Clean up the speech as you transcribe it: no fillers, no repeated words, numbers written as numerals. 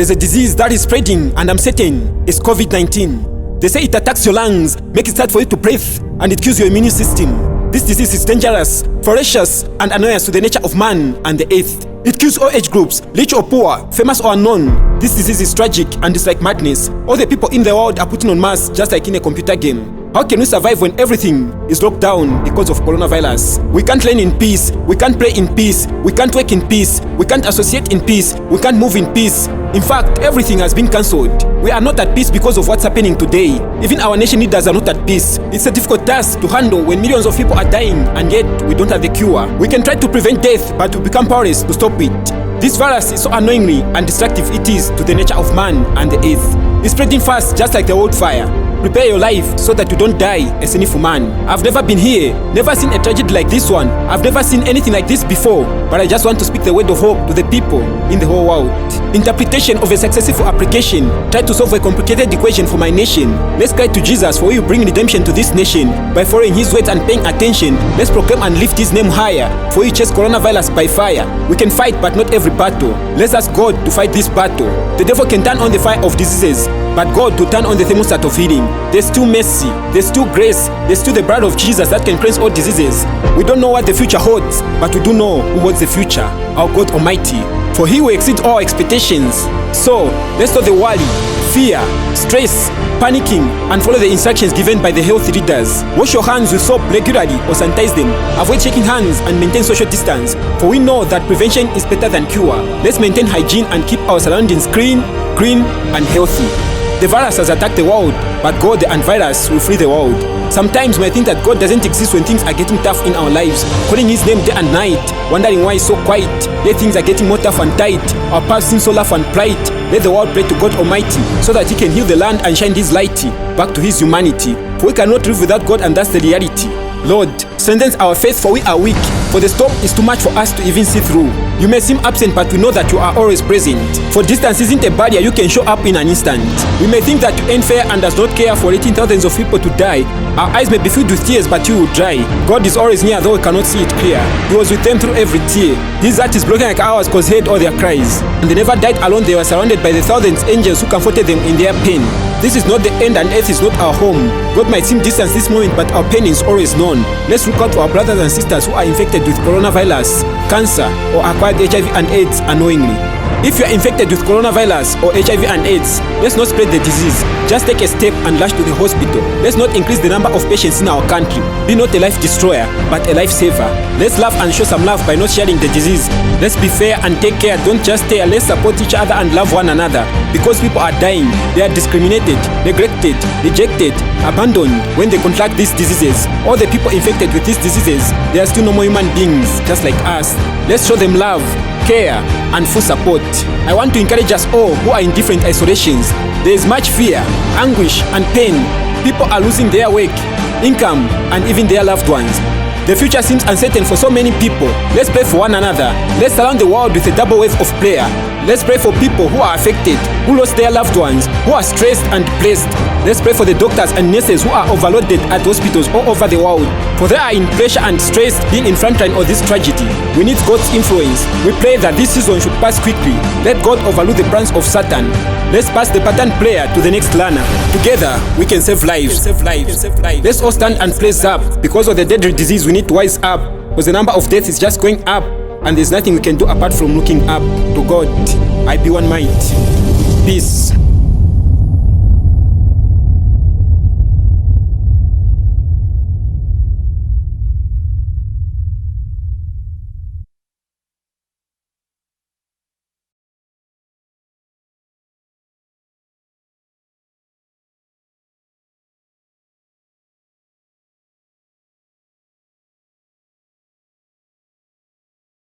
There's a disease that is spreading, and I'm certain it's COVID-19. They say it attacks your lungs, makes it hard for you to breathe, and it kills your immune system. This disease is dangerous, ferocious, and annoyance to the nature of man and the earth. It kills all age groups, rich or poor, famous or unknown. This disease is tragic and it's like madness. All the people in the world are putting on masks just like in a computer game. How can we survive when everything is locked down because of coronavirus? We can't learn in peace, we can't pray in peace, we can't work in peace, we can't associate in peace, we can't move in peace. In fact, everything has been cancelled. We are not at peace because of what's happening today. Even our nation leaders are not at peace. It's a difficult task to handle when millions of people are dying and yet we don't have the cure. We can try to prevent death, but we become powerless to stop it. This virus is so annoyingly and destructive it is to the nature of man and the earth. It's spreading fast just like the wildfire. Prepare your life so that you don't die a sinful man. I've never been here, never seen a tragedy like this one. I've never seen anything like this before, but I just want to speak the word of hope to the people in the whole world. Interpretation of a successful application. Try to solve a complicated equation for my nation. Let's cry to Jesus for you bring redemption to this nation. By following his words and paying attention, let's proclaim and lift his name higher. For you chase coronavirus by fire. We can fight, but not every battle. Let's ask God to fight this battle. The devil can turn on the fire of diseases, but God to turn on the thermostat of healing. There's still mercy, there's still grace, there's still the blood of Jesus that can cleanse all diseases. We don't know what the future holds, but we do know who holds the future, our God Almighty. For he will exceed all expectations. So, let's stop the worry, fear, stress, panicking, and follow the instructions given by the health leaders. Wash your hands with soap regularly or sanitize them. Avoid shaking hands and maintain social distance, for we know that prevention is better than cure. Let's maintain hygiene and keep our surroundings clean, green, and healthy. The virus has attacked the world, but God, the antivirus, will free the world. Sometimes we think that God doesn't exist when things are getting tough in our lives, calling his name day and night, wondering why he's so quiet. Yet things are getting more tough and tight. Our paths seem so rough and bright. Let the world pray to God Almighty, so that he can heal the land and shine his light back to his humanity. For we cannot live without God, and that's the reality. Lord, strengthen our faith, for we are weak, for the storm is too much for us to even see through. You may seem absent, but we know that you are always present. For distance isn't a barrier, you can show up in an instant. We may think that you ain't fair and does not care for letting thousands of people to die. Our eyes may be filled with tears, but you will dry. God is always near, though we cannot see it clear. He was with them through every tear. His heart is broken like ours, cause he heard all their cries. And they never died alone, they were surrounded by the thousands of angels who comforted them in their pain. This is not the end, and earth is not our home. God might seem distant this moment, but our pain is always known. Let's look out for our brothers and sisters who are infected with coronavirus, cancer, or acquired HIV and AIDS unknowingly. If you are infected with coronavirus or HIV and AIDS, let's not spread the disease. Just take a step and rush to the hospital. Let's not increase the number of patients in our country. Be not a life destroyer, but a life saver. Let's laugh and show some love by not sharing the disease. Let's be fair and take care. Don't just stare. Let's support each other and love one another. Because people are dying. They are discriminated, neglected, rejected, abandoned when they contract these diseases. All the people infected with these diseases, they are still normal human beings, just like us. Let's show them love, care, and full support. I want to encourage us all who are in different isolations. There is much fear, anguish, and pain. People are losing their work, income, and even their loved ones. The future seems uncertain for so many people. Let's pray for one another. Let's surround the world with a double wave of prayer. Let's pray for people who are affected, who lost their loved ones, who are stressed and depressed. Let's pray for the doctors and nurses who are overloaded at hospitals all over the world, for they are in pressure and stress being in front line of this tragedy. We need God's influence. We pray that this season should pass quickly. Let God overlook the plans of Satan. Let's pass the pattern prayer to the next learner. Together, we can save lives. Let's all stand and praise up. Because of the deadly disease, we need to wise up, because the number of deaths is just going up, and there's nothing we can do apart from looking up to God. I be one might. Peace.